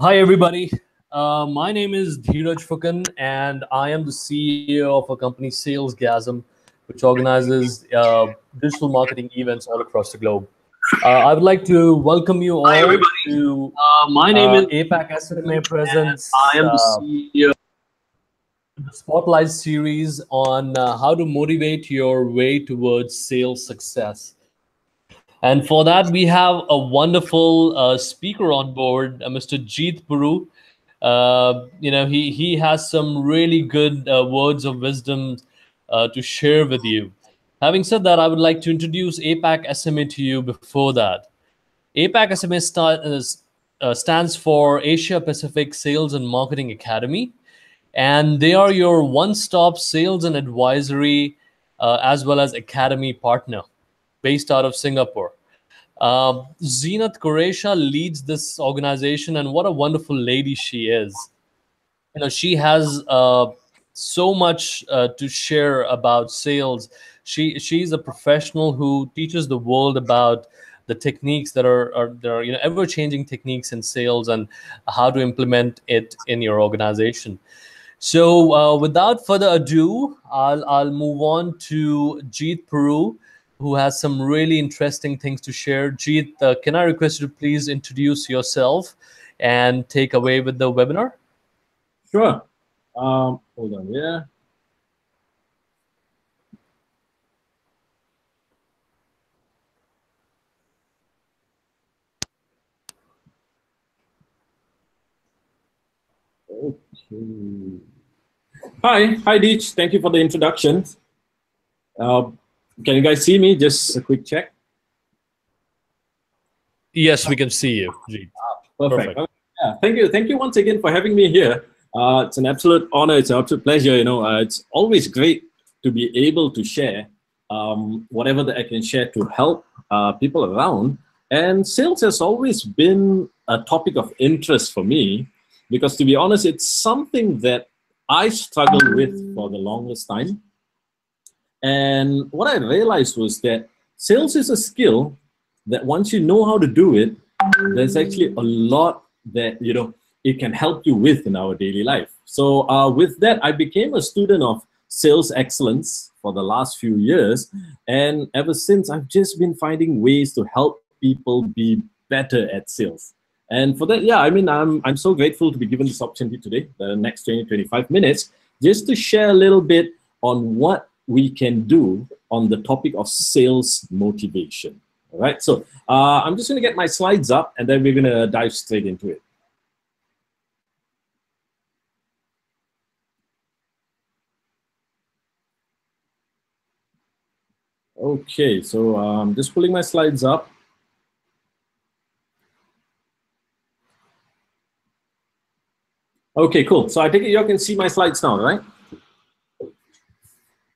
Hi, everybody. My name is Dheeraj Fukan, and I am the CEO of a company, SalesGasm, which organizes digital marketing events all across the globe. I would like to welcome you Hi all everybody. to My name is APAC Fukan SMA and I Presents am the CEO. Spotlight series on how to motivate your way towards sales success. And for that, we have a wonderful speaker on board, Mr. Jit Puru. He has some really good words of wisdom to share with you. Having said that, I would like to introduce APAC SMA to you before that. APAC SMA stands for Asia Pacific Sales and Marketing Academy, and they are your one-stop sales and advisory as well as academy partner based out of Singapore. Zenat Quresha leads this organization, and what a wonderful lady she is. She has so much to share about sales. She's a professional who teaches the world about the techniques that are ever changing techniques in sales and how to implement it in your organization. So without further ado, I'll move on to Jit Puru, who has some really interesting things to share. Jit, can I request you to please introduce yourself and take away with the webinar? Sure. Hold on. Yeah. Okay. Hi, Deech. Thank you for the introduction. Can you guys see me? Just a quick check. Yes, we can see you, Jit. Perfect. Okay. Yeah. Thank you once again for having me here. It's an absolute honor. It's an absolute pleasure. It's always great to be able to share whatever that I can share to help people around. And sales has always been a topic of interest for me because, to be honest, it's something that I struggled with for the longest time. And what I realized was that sales is a skill that once you know how to do it, there's actually a lot that it can help you with in our daily life. So with that, I became a student of sales excellence for the last few years, and ever since I've just been finding ways to help people be better at sales. And for that, yeah, I mean, I'm so grateful to be given this opportunity today, the next 25 minutes, just to share a little bit on what we can do on the topic of sales motivation. All right, so I'm just going to get my slides up, and then we're going to dive straight into it. Okay, so I'm just pulling my slides up. Okay, cool. So I think you all can see my slides now, right?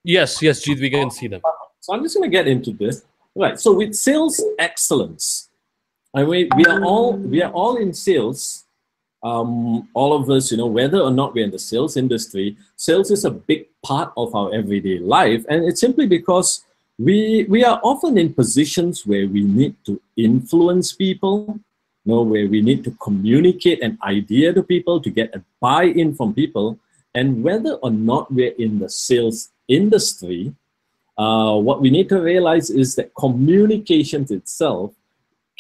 Yes, Jit, we can see them. So I'm just going to get into this. Right. So with sales excellence, I mean, we are all in sales. All of us, whether or not we're in the sales industry, sales is a big part of our everyday life, and it's simply because we are often in positions where we need to influence people, where we need to communicate an idea to people to get a buy-in from people, and whether or not we're in the sales industry, what we need to realize is that communications itself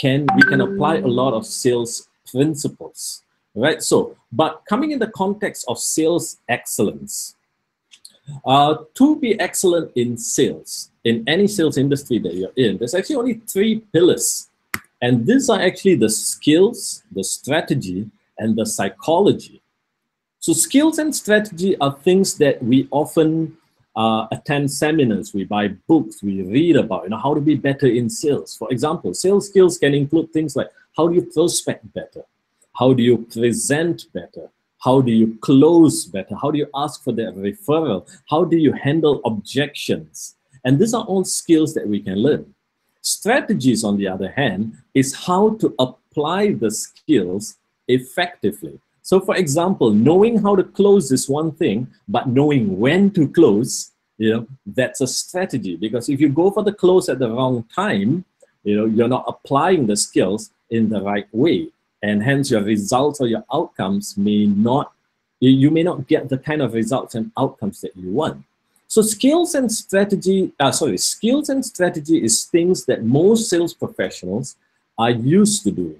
we can apply a lot of sales principles, right? So, but coming in the context of sales excellence, to be excellent in sales, in any sales industry that you're in, there's actually only 3 pillars. And these are actually the skills, the strategy, and the psychology. So skills and strategy are things that we often attend seminars, we buy books, we read about, how to be better in sales. For example, sales skills can include things like how do you prospect better? How do you present better? How do you close better? How do you ask for that referral? How do you handle objections? And these are all skills that we can learn. Strategies, on the other hand, is how to apply the skills effectively. So for example, knowing how to close is one thing, but knowing when to close, that's a strategy. Because if you go for the close at the wrong time, you're not applying the skills in the right way. and hence your results or your outcomes may not, you may not get the kind of results and outcomes that you want. So skills and strategy is things that most sales professionals are used to doing,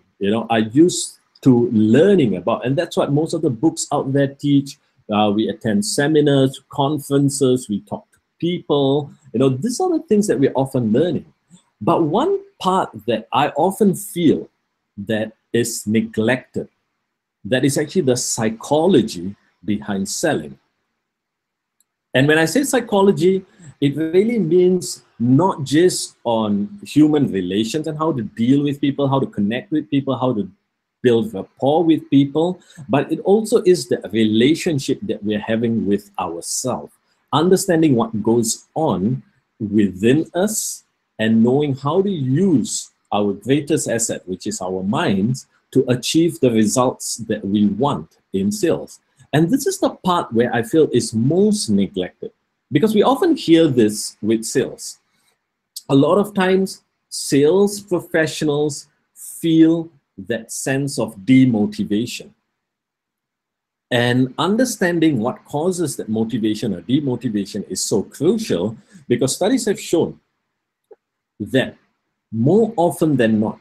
are used to learning about. And that's what most of the books out there teach. We attend seminars, conferences, we talk to people. These are the things that we're often learning. But one part that I often feel that is neglected, that is actually the psychology behind selling. And when I say psychology, it really means not just on human relations and how to deal with people, how to connect with people, how to build rapport with people, but it also is the relationship that we're having with ourselves, understanding what goes on within us and knowing how to use our greatest asset, which is our minds, to achieve the results that we want in sales. And this is the part where I feel is most neglected, because we often hear this with sales. A lot of times, sales professionals feel that sense of demotivation. And understanding what causes that motivation or demotivation is so crucial, because studies have shown that more often than not,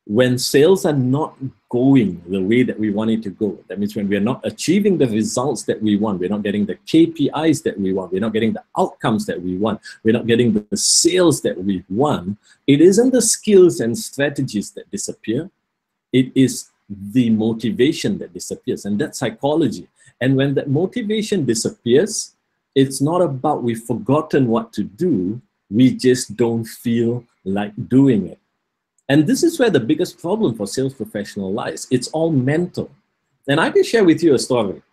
when sales are not going the way that we want it to go, that means when we're not achieving the results that we want, we're not getting the KPIs that we want, we're not getting the outcomes that we want, we're not getting the sales that we want, it isn't the skills and strategies that disappear, it is the motivation that disappears, and that's psychology. And when that motivation disappears, it's not about we've forgotten what to do, we just don't feel like doing it. And this is where the biggest problem for sales professional lies. It's all mental. And I can share with you a story.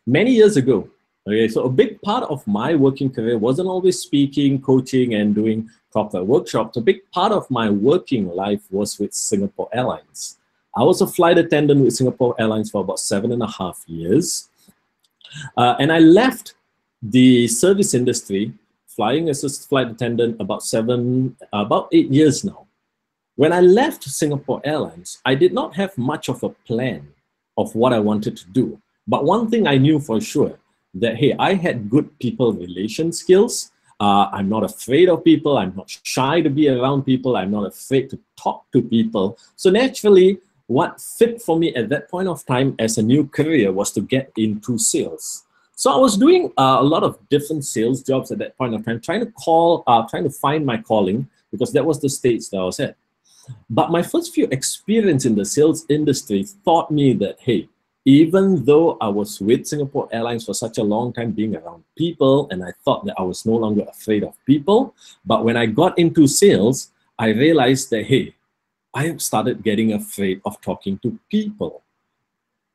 Many years ago, okay, so a big part of my working career wasn't always speaking, coaching, and doing proper workshops. A big part of my working life was with Singapore Airlines. I was a flight attendant with Singapore Airlines for about 7.5 years. And I left the service industry, flying as a flight attendant, about 8 years now. When I left Singapore Airlines, I did not have much of a plan of what I wanted to do. But one thing I knew for sure, that, hey, I had good people relation skills. I'm not afraid of people. I'm not shy to be around people. I'm not afraid to talk to people. So naturally, what fit for me at that point of time as a new career was to get into sales. So I was doing a lot of different sales jobs at that point of time, trying to find my calling, because that was the stage that I was at. But my first few experience in the sales industry taught me that, hey, even though I was with Singapore Airlines for such a long time being around people, and I thought that I was no longer afraid of people, but when I got into sales, I realized that, hey, I started getting afraid of talking to people.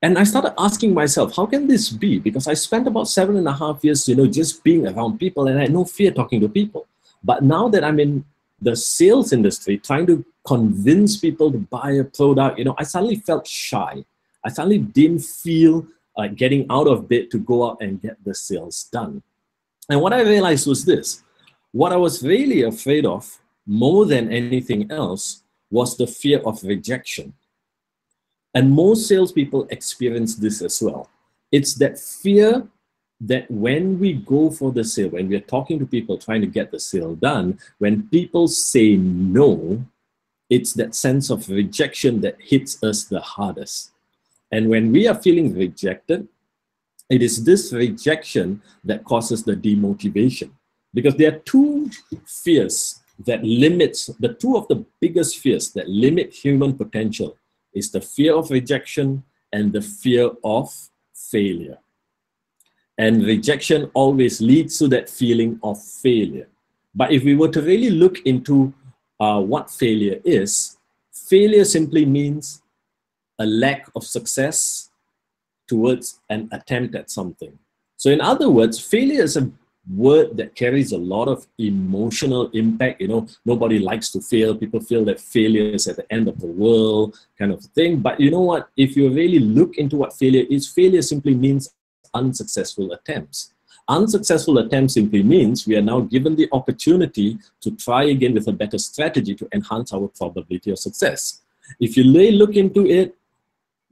And I started asking myself, how can this be? Because I spent about 7.5 years, just being around people, and I had no fear talking to people. But now that I'm in the sales industry, trying to convince people to buy a product, I suddenly felt shy. I suddenly didn't feel like getting out of bed to go out and get the sales done. And what I realized was this: what I was really afraid of more than anything else was the fear of rejection. And most salespeople experience this as well. It's that fear that when we go for the sale, when we're talking to people trying to get the sale done, when people say no, it's that sense of rejection that hits us the hardest. And when we are feeling rejected, it is this rejection that causes the demotivation. Because there are two fears that limits, the two of the biggest fears that limit human potential is the fear of rejection and the fear of failure. And rejection always leads to that feeling of failure. But if we were to really look into what failure is, failure simply means a lack of success towards an attempt at something. So in other words, failure is a word that carries a lot of emotional impact. Nobody likes to fail. People feel that failure is at the end of the world kind of thing. But you know what? If you really look into what failure is, failure simply means unsuccessful attempts. Unsuccessful attempts simply means we are now given the opportunity to try again with a better strategy to enhance our probability of success. If you really look into it,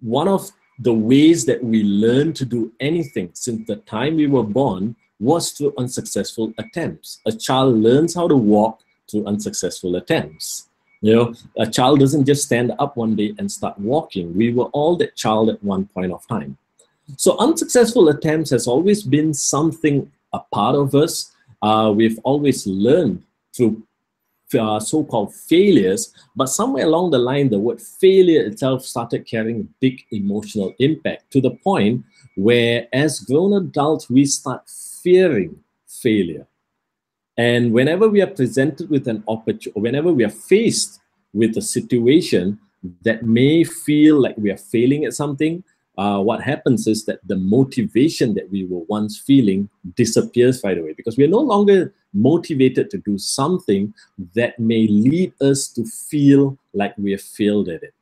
one of the ways that we learn to do anything since the time we were born was through unsuccessful attempts. A child learns how to walk through unsuccessful attempts. You know, a child doesn't just stand up one day and start walking. We were all that child at one point of time. So unsuccessful attempts has always been something, a part of us. We've always learned through so-called failures, but somewhere along the line, the word failure itself started carrying big emotional impact to the point where as grown adults, we start fearing failure. And whenever we are presented with an opportunity, whenever we are faced with a situation that may feel like we are failing at something, what happens is that the motivation that we were once feeling disappears right away, because we are no longer motivated to do something that may lead us to feel like we have failed at it.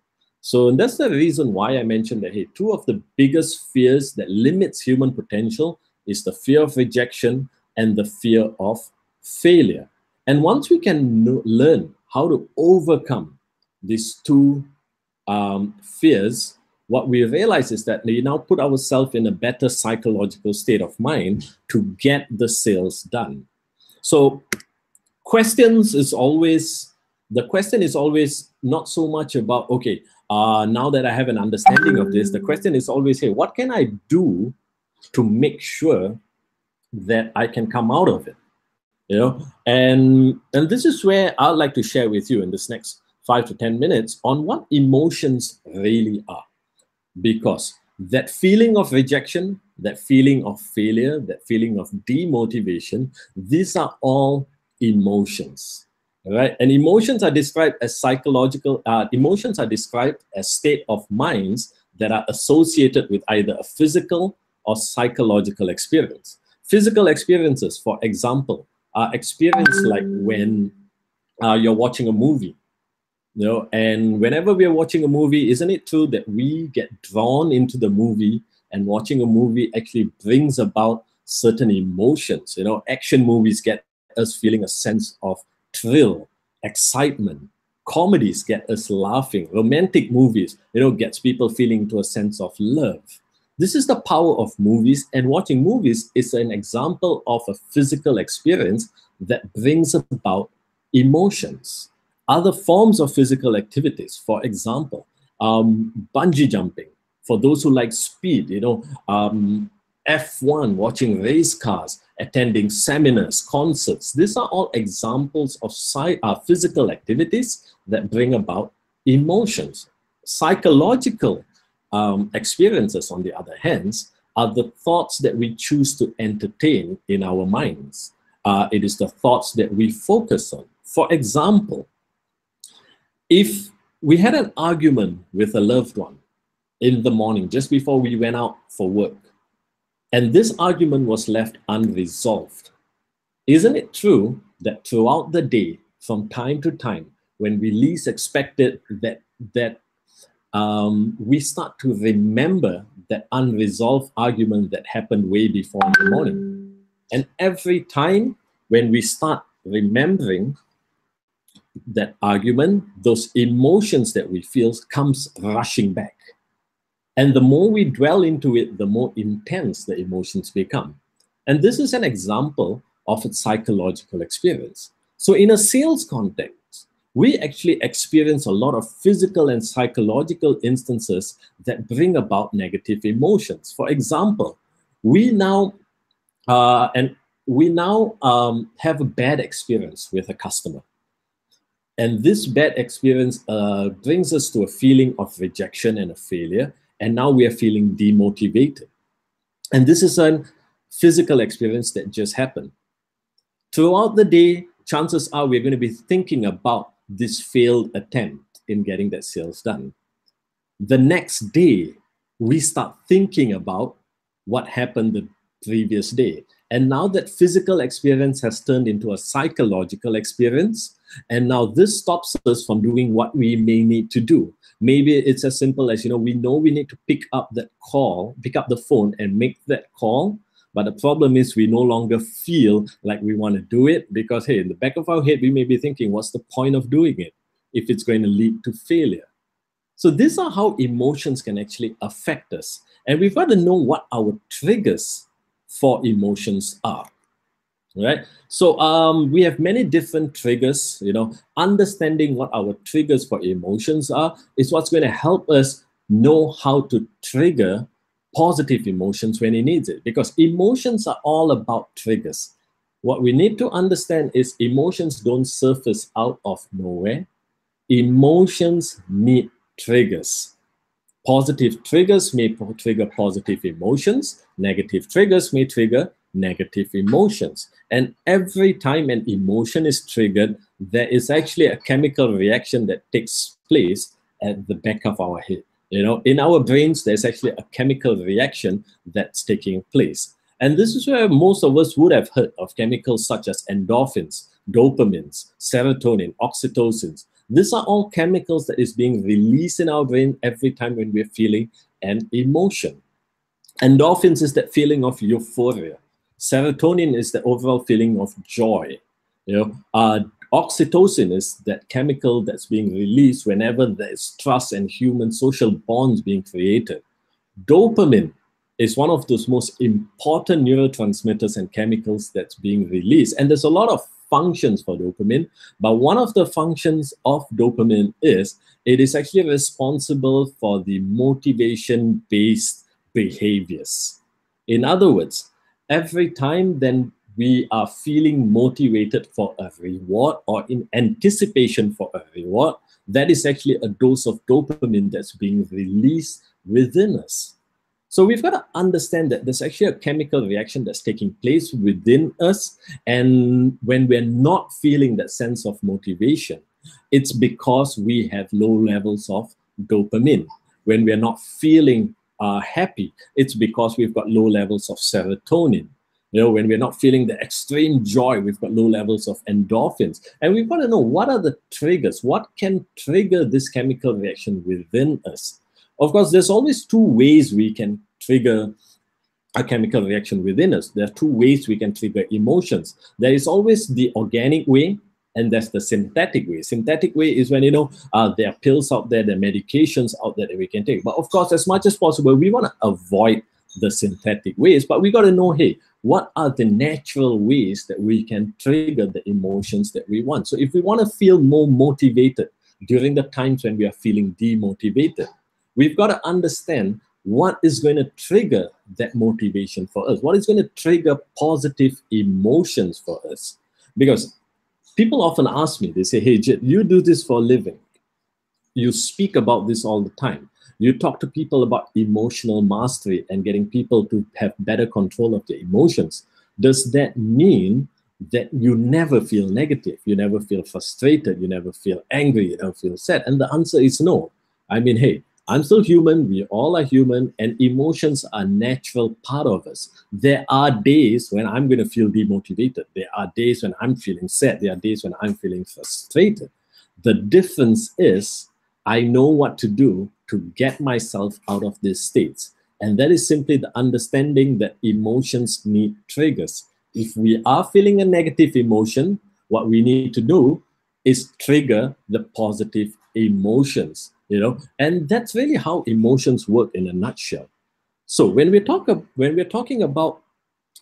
So and that's the reason why I mentioned that, hey, two of the biggest fears that limits human potential is the fear of rejection and the fear of failure. And once we can learn how to overcome these two fears, what we realize is that we now put ourselves in a better psychological state of mind to get the sales done. So the question is always not so much about, okay, now that I have an understanding of this, the question is always, hey, what can I do to make sure that I can come out of it? You know, and this is where I'd like to share with you in this next 5 to 10 minutes on what emotions really are. Because that feeling of rejection, that feeling of failure, that feeling of demotivation, these are all emotions, right? And emotions are described as psychological, emotions are described as state of minds that are associated with either a physical or psychological experience. Physical experiences, for example, are experiences like when you're watching a movie. You know, and whenever we are watching a movie, isn't it true that we get drawn into the movie, and watching a movie actually brings about certain emotions? You know, action movies get us feeling a sense of thrill, excitement. Comedies get us laughing. Romantic movies, you know, gets people feeling to a sense of love. This is the power of movies, and watching movies is an example of a physical experience that brings about emotions. Other forms of physical activities, for example, bungee jumping, for those who like speed, you know, F1, watching race cars, attending seminars, concerts. These are all examples of physical activities that bring about emotions. Psychological experiences, on the other hand, are the thoughts that we choose to entertain in our minds. It is the thoughts that we focus on. For example, if we had an argument with a loved one in the morning, just before we went out for work, and this argument was left unresolved, isn't it true that throughout the day, from time to time, when we least expect it, that we start to remember that unresolved argument that happened way before in the morning? And every time when we start remembering that argument, those emotions that we feel comes rushing back. And the more we dwell into it, the more intense the emotions become. And this is an example of a psychological experience. So in a sales context, we actually experience a lot of physical and psychological instances that bring about negative emotions. For example, we now have a bad experience with a customer. And this bad experience brings us to a feeling of rejection and a failure. And now we are feeling demotivated. And this is a physical experience that just happened. Throughout the day, chances are we're going to be thinking about this failed attempt in getting that sales done. The next day, we start thinking about what happened the previous day. And now that physical experience has turned into a psychological experience, and now this stops us from doing what we may need to do. Maybe it's as simple as, you know we need to pick up the phone and make that call. But the problem is we no longer feel like we want to do it because, hey, in the back of our head, we may be thinking, what's the point of doing it if it's going to lead to failure? So these are how emotions can actually affect us. And we've got to know what our triggers for emotions are. Right? So we have many different triggers. Understanding what our triggers for emotions are is what's going to help us know how to trigger positive emotions when it needs it. Because emotions are all about triggers. What we need to understand is emotions don't surface out of nowhere. Emotions need triggers. Positive triggers may trigger positive emotions. Negative triggers may trigger negative emotions. And every time an emotion is triggered, there is actually a chemical reaction that takes place at the back of our head. In our brains, there's actually a chemical reaction that's taking place. And this is where most of us would have heard of chemicals such as endorphins, dopamines, serotonin, oxytocins. These are all chemicals that is being released in our brain every time when we're feeling an emotion. Endorphins is that feeling of euphoria. Serotonin is the overall feeling of joy. Oxytocin is that chemical that's being released whenever there's trust and human social bonds being created. Dopamine is one of those most important neurotransmitters and chemicals that's being released. And there's a lot of functions for dopamine, but one of the functions of dopamine is it is actually responsible for the motivation-based behaviors. In other words, every time then we are feeling motivated for a reward or in anticipation for a reward, that is actually a dose of dopamine that's being released within us. So we've got to understand that there's actually a chemical reaction that's taking place within us. And when we're not feeling that sense of motivation, it's because we have low levels of dopamine. When we're not feeling happy, it's because we've got low levels of serotonin. When we're not feeling the extreme joy, we've got low levels of endorphins. And we've got to know what are the triggers, what can trigger this chemical reaction within us. Of course, there's always two ways we can trigger a chemical reaction within us. There are two ways we can trigger emotions. There is always the organic way, and that's the synthetic way. Synthetic way is when, there are pills out there, there are medications out there that we can take. But of course, as much as possible, we want to avoid the synthetic ways, but we got to know, hey, what are the natural ways that we can trigger the emotions that we want? So if we want to feel more motivated during the times when we are feeling demotivated, we've got to understand what is going to trigger that motivation for us, what is going to trigger positive emotions for us. Because people often ask me, they say, hey, Jit, you do this for a living. You speak about this all the time. You talk to people about emotional mastery and getting people to have better control of their emotions. Does that mean that you never feel negative? You never feel frustrated? You never feel angry? You never feel sad? And the answer is no. I mean, hey, I'm still human. We all are human, and emotions are a natural part of us. There are days when I'm going to feel demotivated. There are days when I'm feeling sad. There are days when I'm feeling frustrated. The difference is I know what to do to get myself out of these states. And that is simply the understanding that emotions need triggers. If we are feeling a negative emotion, what we need to do is trigger the positive emotions, and that's really how emotions work in a nutshell. So when we're talking about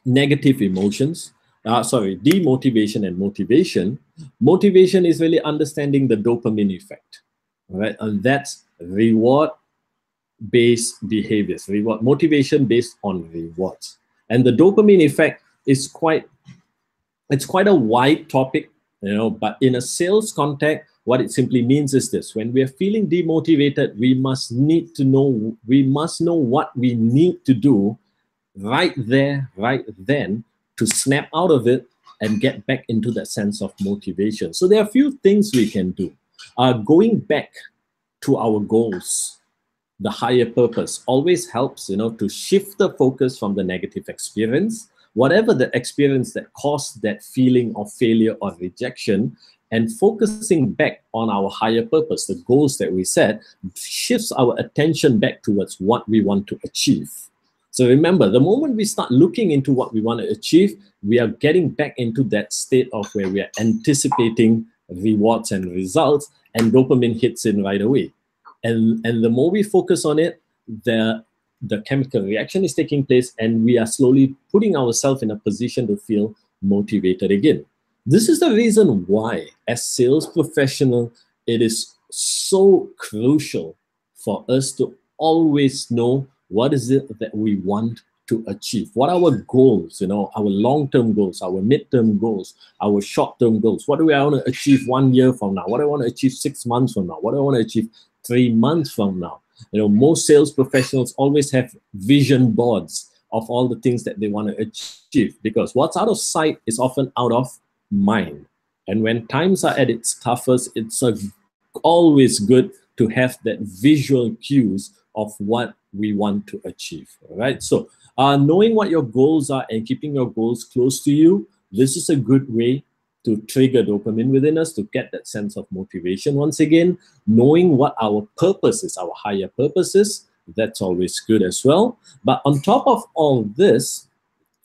negative emotions, demotivation and motivation, motivation is really understanding the dopamine effect, all right? And that's reward-based behaviors, motivation based on rewards. And the dopamine effect is quite a wide topic, but in a sales context, what it simply means is this: when we're feeling demotivated, we must know what we need to do right there, right then, to snap out of it and get back into that sense of motivation. So there are a few things we can do. Going back to our goals, the higher purpose always helps, to shift the focus from the negative experience, whatever the experience that caused that feeling of failure or rejection, and focusing back on our higher purpose, the goals that we set, shifts our attention back towards what we want to achieve. So remember, the moment we start looking into what we want to achieve, we are getting back into that state of where we are anticipating rewards and results, and dopamine hits in right away. And the more we focus on it, the chemical reaction is taking place, and we are slowly putting ourselves in a position to feel motivated again. This is the reason why, as sales professional, it is so crucial for us to always know what is it that we want to achieve. What are our goals, our long-term goals, our mid-term goals, our short-term goals. What do I want to achieve 1 year from now? What do I want to achieve 6 months from now? What do I want to achieve 3 months from now? Most sales professionals always have vision boards of all the things that they want to achieve, because what's out of sight is often out of mind. And when times are at its toughest, it's always good to have that visual cues of what we want to achieve. All right. So knowing what your goals are and keeping your goals close to you, this is a good way to trigger dopamine within us, to get that sense of motivation. Once again, knowing what our purpose is, our higher purpose is, that's always good as well. But on top of all this,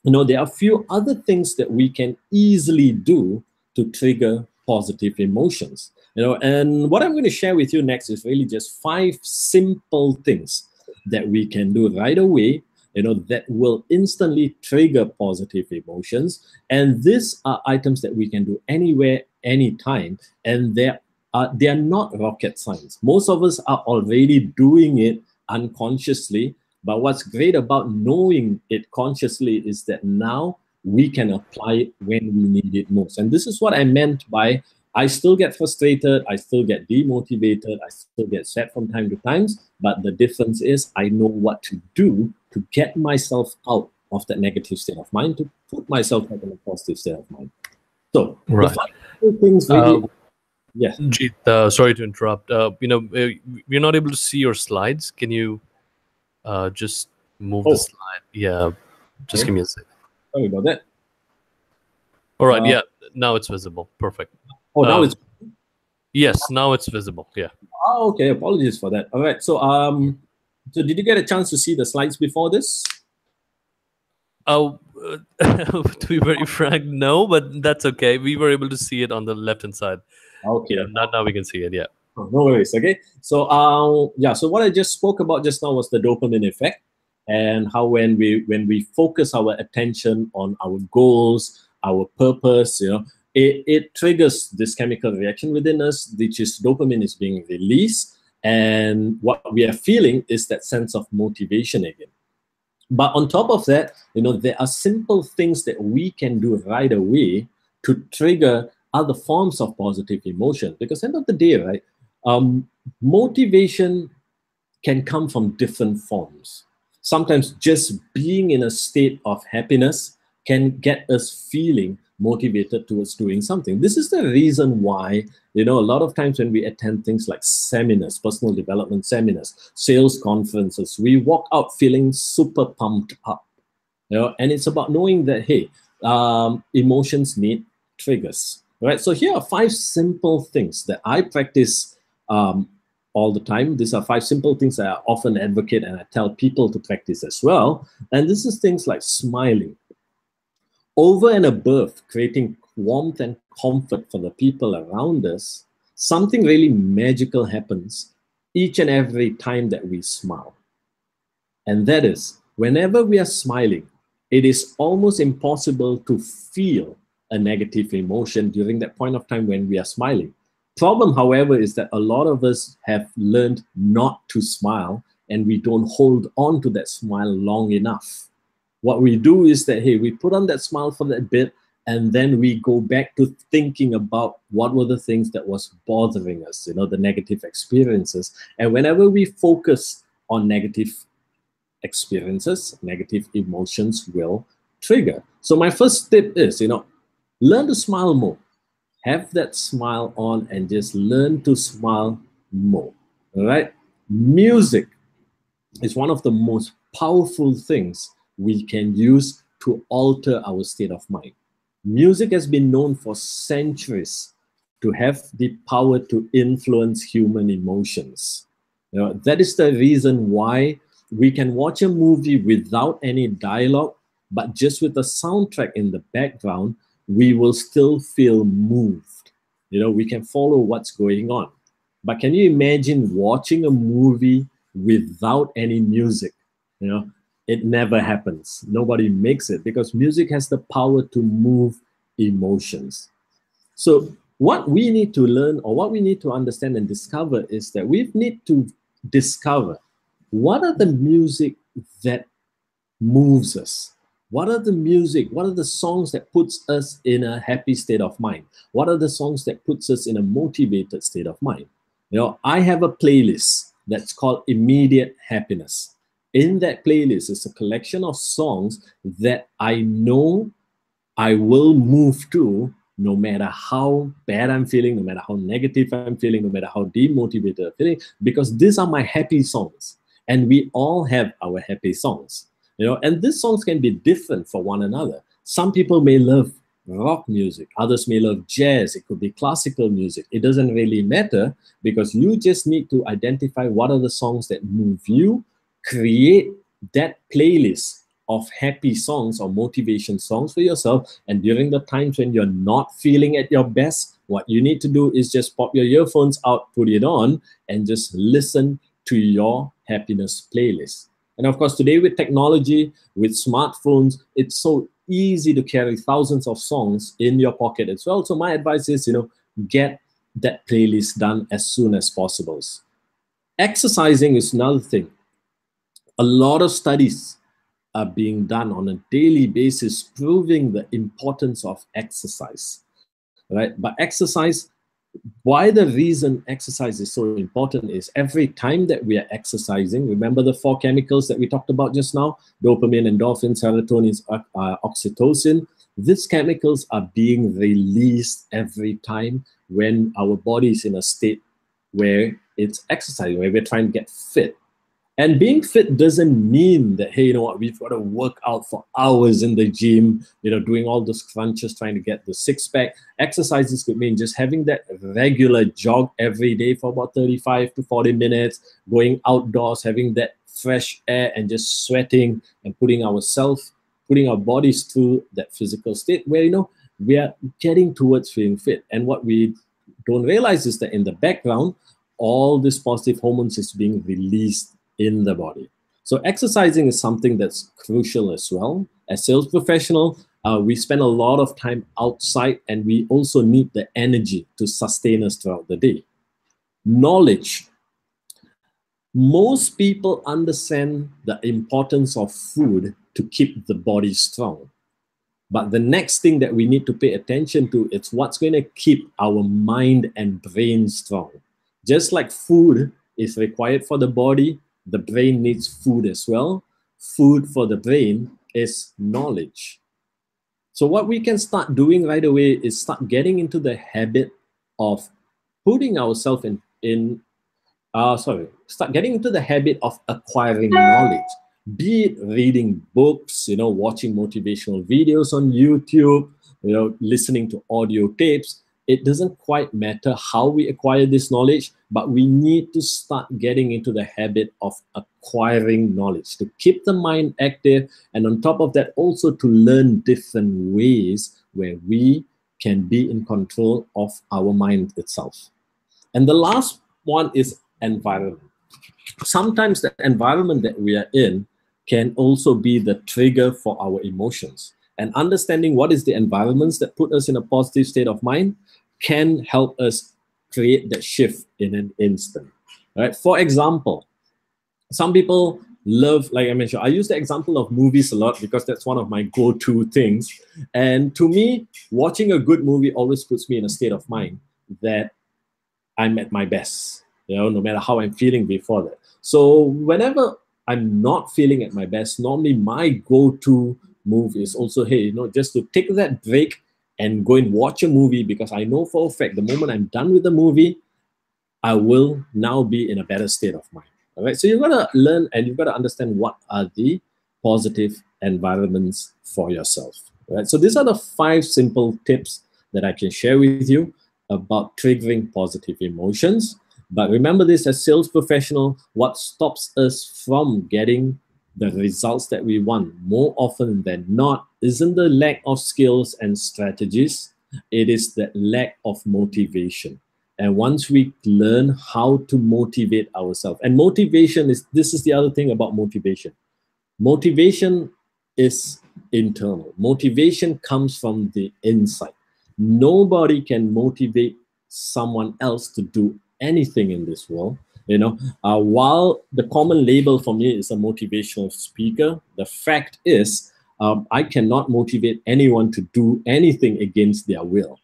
there are a few other things that we can easily do to trigger positive emotions. And what I'm going to share with you next is really just 5 simple things that we can do right away, that will instantly trigger positive emotions. And these are items that we can do anywhere, anytime, and they are not rocket science. Most of us are already doing it unconsciously, but what's great about knowing it consciously is that now we can apply it when we need it most. And this is what I meant by I still get frustrated, I still get demotivated, I still get sad from time to time, but the difference is I know what to do to get myself out of that negative state of mind, to put myself back in a positive state of mind. So, right. The 5 things really... Yes. Jit, sorry to interrupt. We're not able to see your slides. Can you just move the slide? Yeah, just give me a second. Sorry about that. All right, yeah, now it's visible. Perfect. Oh, now it's... Yes, now it's visible, yeah. Oh, okay, apologies for that. All right, so so did you get a chance to see the slides before this? To be very frank, no, but that's okay. We were able to see it on the left-hand side. Okay. Yeah, now we can see it, yeah. Oh, no worries, okay. So, so what I just spoke about just now was the dopamine effect, and how when we focus our attention on our goals, our purpose, it triggers this chemical reaction within us, which is dopamine is being released, and what we are feeling is that sense of motivation again. But on top of that, there are simple things that we can do right away to trigger other forms of positive emotion. Because end of the day, right, motivation can come from different forms. Sometimes just being in a state of happiness can get us feeling motivated towards doing something. This is the reason why, a lot of times when we attend things like seminars, personal development seminars, sales conferences, we walk out feeling super pumped up. And it's about knowing that, hey, emotions need triggers. Right? So here are 5 simple things that I practice all the time. These are 5 simple things that I often advocate and I tell people to practice as well. And this is things like smiling. Over and above creating warmth and comfort for the people around us, something really magical happens each and every time that we smile. And that is, whenever we are smiling, it is almost impossible to feel a negative emotion during that point of time when we are smiling. Problem, however, is that a lot of us have learned not to smile, and we don't hold on to that smile long enough. What we do is that, hey, we put on that smile for that bit, and then we go back to thinking about what were the things that was bothering us, the negative experiences. And whenever we focus on negative experiences, negative emotions will trigger. So my first tip is, learn to smile more. Have that smile on and just learn to smile more. All right? Music is one of the most powerful things we can use to alter our state of mind. Music has been known for centuries to have the power to influence human emotions. That is the reason why we can watch a movie without any dialogue, but just with the soundtrack in the background, we will still feel moved. We can follow what's going on. But can you imagine watching a movie without any music? You know, it never happens. Nobody makes it, because music has the power to move emotions. So what we need to learn, or what we need to understand and discover, is that we need to discover what are the music that moves us. What are the music, what are the songs that puts us in a happy state of mind? What are the songs that puts us in a motivated state of mind? You know, I have a playlist that's called Immediate Happiness. In that playlist is a collection of songs that I know I will move to, no matter how bad I'm feeling, no matter how negative I'm feeling, no matter how demotivated I'm feeling, because these are my happy songs. And we all have our happy songs. You know, and these songs can be different for one another. Some people may love rock music, others may love jazz, it could be classical music. It doesn't really matter, because you just need to identify what are the songs that move you, create that playlist of happy songs or motivation songs for yourself. And during the times when you're not feeling at your best, what you need to do is just pop your earphones out, put it on, and just listen to your happiness playlist. And of course, today with technology, with smartphones, it's so easy to carry thousands of songs in your pocket as well. So my advice is, you know, get that playlist done as soon as possible. Exercising is another thing. A lot of studies are being done on a daily basis proving the importance of exercise, right? But exercise, why the reason exercise is so important is every time that we are exercising, remember the 4 chemicals that we talked about just now, dopamine, endorphin, serotonin, oxytocin. These chemicals are being released every time when our body is in a state where it's exercising, where we're trying to get fit. And being fit doesn't mean that, hey, you know what, we've got to work out for hours in the gym, you know, doing all those crunches, trying to get the six-pack. Exercises could mean just having that regular jog every day for about 35 to 40 minutes, going outdoors, having that fresh air and just sweating and putting our bodies through that physical state where, you know, we are getting towards feeling fit. And what we don't realize is that in the background, all these positive hormones is being released in the body. So exercising is something that's crucial as well. As sales professional, we spend a lot of time outside, and we also need the energy to sustain us throughout the day. Knowledge. Most people understand the importance of food to keep the body strong. But the next thing that we need to pay attention to is what's going to keep our mind and brain strong. Just like food is required for the body, the brain needs food as well. Food for the brain is knowledge. So what we can start doing right away is start getting into the habit of putting ourselves start getting into the habit of acquiring knowledge. Be it reading books, you know, watching motivational videos on YouTube, you know, listening to audio tapes. It doesn't quite matter how we acquire this knowledge, but we need to start getting into the habit of acquiring knowledge to keep the mind active, and on top of that, also to learn different ways where we can be in control of our mind itself. And the last one is environment. Sometimes the environment that we are in can also be the trigger for our emotions. And understanding what is the environments that put us in a positive state of mind can help us create that shift in an instant. Right? For example, some people love, like I mentioned, I use the example of movies a lot because that's one of my go-to things. And to me, watching a good movie always puts me in a state of mind that I'm at my best, you know, no matter how I'm feeling before that. So whenever I'm not feeling at my best, normally my go-to move is also, hey, you know, just to take that break and go and watch a movie, because I know for a fact the moment I'm done with the movie, I will now be in a better state of mind. All right, so you've got to learn and you've got to understand what are the positive environments for yourself. All right, so these are the 5 simple tips that I can share with you about triggering positive emotions. But remember this, as sales professional, what stops us from getting the results that we want more often than not isn't the lack of skills and strategies. It is the lack of motivation. And once we learn how to motivate ourselves, and motivation is, this is the other thing about motivation. Motivation is internal. Motivation comes from the inside. Nobody can motivate someone else to do anything in this world. While the common label for me is a motivational speaker, the fact is I cannot motivate anyone to do anything against their will.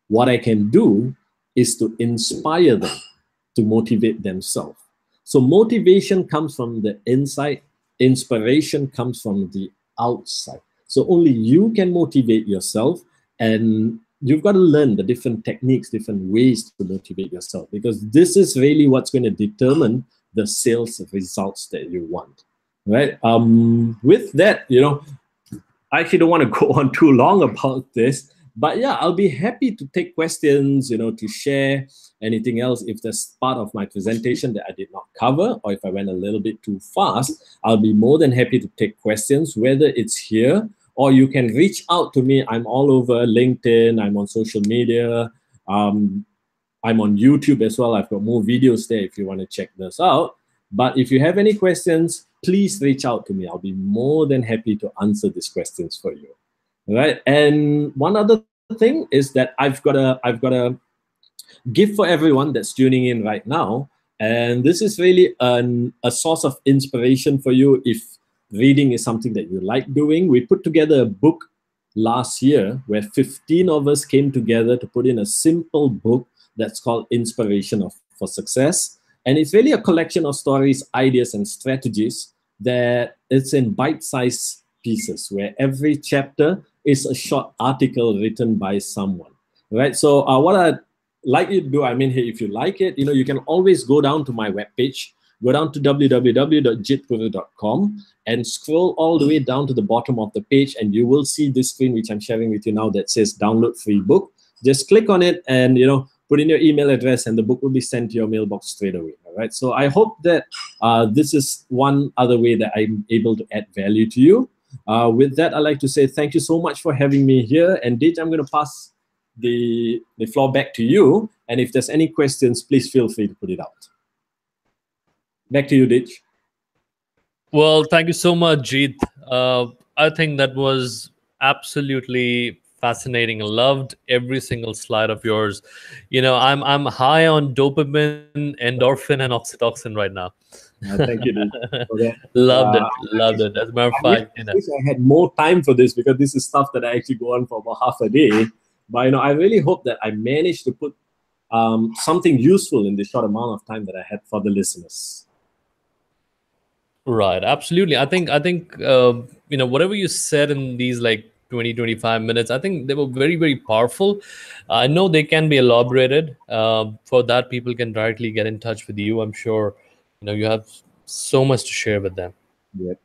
What I can do is to inspire them to motivate themselves. So motivation comes from the inside, inspiration comes from the outside. So only you can motivate yourself, and you've got to learn the different techniques, different ways to motivate yourself, because this is really what's going to determine the sales results that you want, right? With that, I actually don't want to go on too long about this, but yeah, I'll be happy to take questions, to share anything else. If there's part of my presentation that I did not cover, or if I went a little bit too fast, I'll be more than happy to take questions, whether it's here or you can reach out to me. I'm all over LinkedIn, I'm on social media, I'm on YouTube as well. I've got more videos there if you want to check this out. But if you have any questions, please reach out to me. I'll be more than happy to answer these questions for you. All right. And one other thing is that I've got a gift for everyone that's tuning in right now. And this is really a source of inspiration for you if reading is something that you like doing. We put together a book last year where 15 of us came together to put in a simple book that's called Inspiration for Success. And it's really a collection of stories, ideas, and strategies that it's in bite-sized pieces where every chapter is a short article written by someone, right? So what I'd like you to do, if you like it, you can always go down to my webpage, go down to www.jitpuru.com and scroll all the way down to the bottom of the page, and you will see this screen, which I'm sharing with you now, that says download free book. Just click on it and, put in your email address, and the book will be sent to your mailbox straight away. All right. So I hope that this is one other way that I'm able to add value to you. With that, I'd like to say thank you so much for having me here. And Dij, I'm going to pass the floor back to you. And if there's any questions, please feel free to put it out. Back to you, Dij. Well, thank you so much, Jit. I think that was absolutely fascinating. Loved every single slide of yours. I'm high on dopamine, endorphin, and oxytocin right now. Thank you, Dij. Loved it. As a matter of fact, I wish I had more time for this, because this is stuff that I actually go on for about half a day. But I really hope that I managed to put something useful in the short amount of time that I had for the listeners. Right, absolutely. I think whatever you said in these 20-25 minutes, I think they were very, very powerful. I know they can be elaborated. For that, people can directly get in touch with you. I'm sure you have so much to share with them. Yep.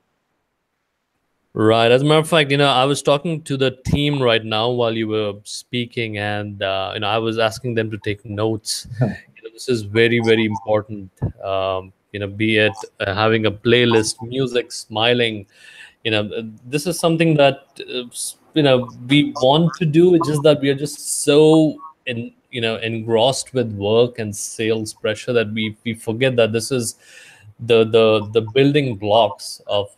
Right. As a matter of fact, I was talking to the team right now while you were speaking, and I was asking them to take notes. This is very, very important. Be it having a playlist, music, smiling. This is something that we want to do. It's just that we are just so engrossed with work and sales pressure that we forget that this is the building blocks of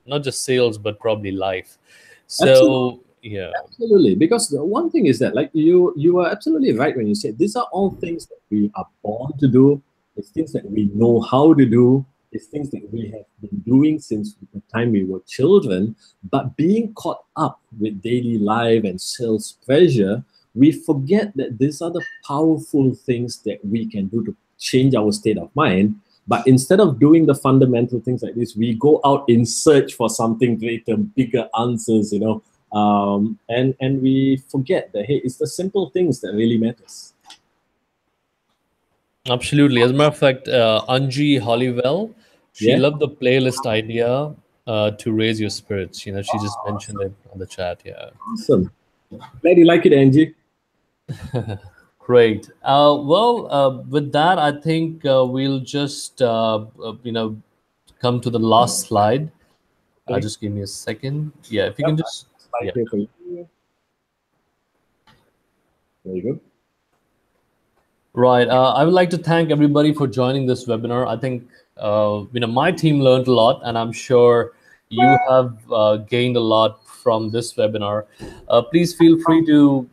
not just sales but probably life. So Absolutely. yeah, absolutely. Because the one thing is that, you are absolutely right when you say these are all things that we are born to do. It's things that we know how to do. It's things that we have been doing since the time we were children. But being caught up with daily life and sales pressure, we forget that these are the powerful things that we can do to change our state of mind. But instead of doing the fundamental things like this, we go out in search for something greater, bigger answers, and we forget that, hey, it's the simple things that really matters. absolutely. As a matter of fact, Anji Hollywell, she Yeah. loved the playlist idea to raise your spirits. She just mentioned it on the chat. Yeah. Awesome. Glad you like it, Angie. Great. With that, I think we'll just come to the last slide. Okay. Just give me a second. Yeah, if you can just. Slide Yeah. here for you. There you go. Right. I would like to thank everybody for joining this webinar. I think my team learned a lot, and I'm sure you have gained a lot from this webinar. Please feel free to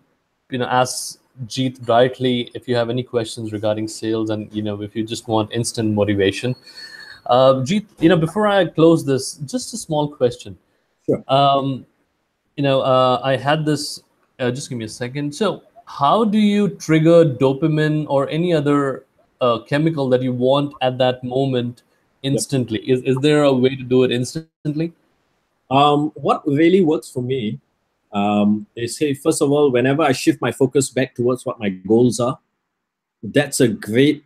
ask Jeet directly if you have any questions regarding sales, and if you just want instant motivation. Jeet, before I close this, just a small question. Sure. I had this. Just give me a second. So, how do you trigger dopamine or any other chemical that you want at that moment Yep. instantly? Is there a way to do it instantly? What really works for me is, hey, first of all, whenever I shift my focus back towards what my goals are, that's a great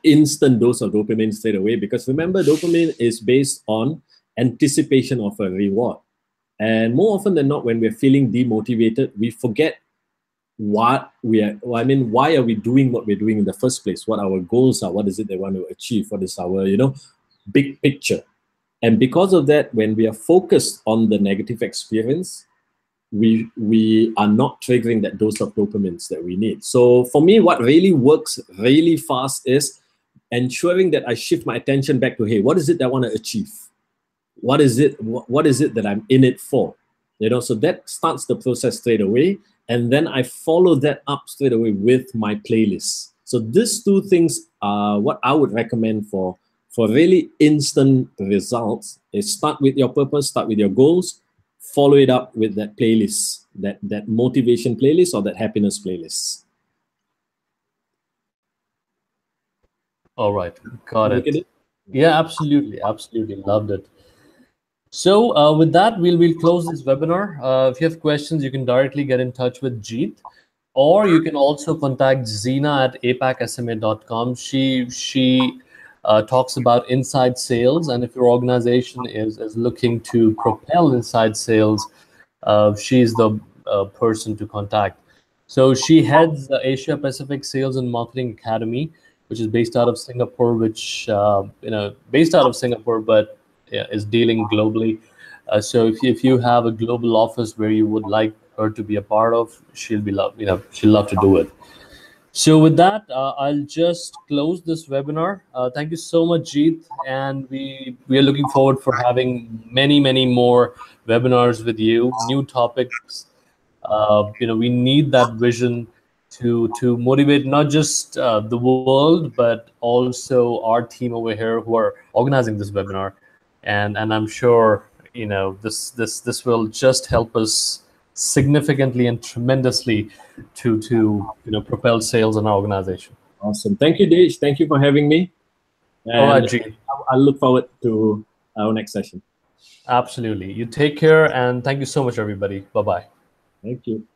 instant dose of dopamine straight away. Because remember, dopamine is based on anticipation of a reward. And more often than not, when we're feeling demotivated, we forget what we are, well, I mean, why are we doing what we're doing in the first place? What our goals are? What is it they want to achieve? What is our, big picture? And because of that, when we are focused on the negative experience, we are not triggering that dose of dopamines that we need. So for me, what really works really fast is ensuring that I shift my attention back to, hey, what is it that I want to achieve? What is it that I'm in it for? So that starts the process straight away. And then I follow that up straight away with my playlist. So these two things are what I would recommend for really instant results. Is start with your purpose, start with your goals, follow it up with that playlist, that motivation playlist or that happiness playlist. All right, got Look at it. it. Yeah, absolutely, absolutely, loved it. So with that, we'll close this webinar. If you have questions, you can directly get in touch with Jeet, or you can also contact Zina at apacsma.com. She talks about inside sales, and if your organization is looking to propel inside sales, she's the person to contact. So she heads the Asia Pacific Sales and Marketing Academy, which is based out of Singapore, based out of Singapore, but is dealing globally. So if you have a global office where you would like her to be a part of, she'll love to do it. So with that, I'll just close this webinar. Thank you so much, Jeet, and we are looking forward for having many more webinars with you, new topics. We need that vision to motivate not just the world, but also our team over here who are organizing this webinar, and I'm sure this will just help us significantly and tremendously to propel sales in our organization. Awesome. Thank you, Dej. Thank you for having me. All right, And Gene. I look forward to our next session. Absolutely. You take care, and thank you so much, everybody. Bye-bye. Thank you.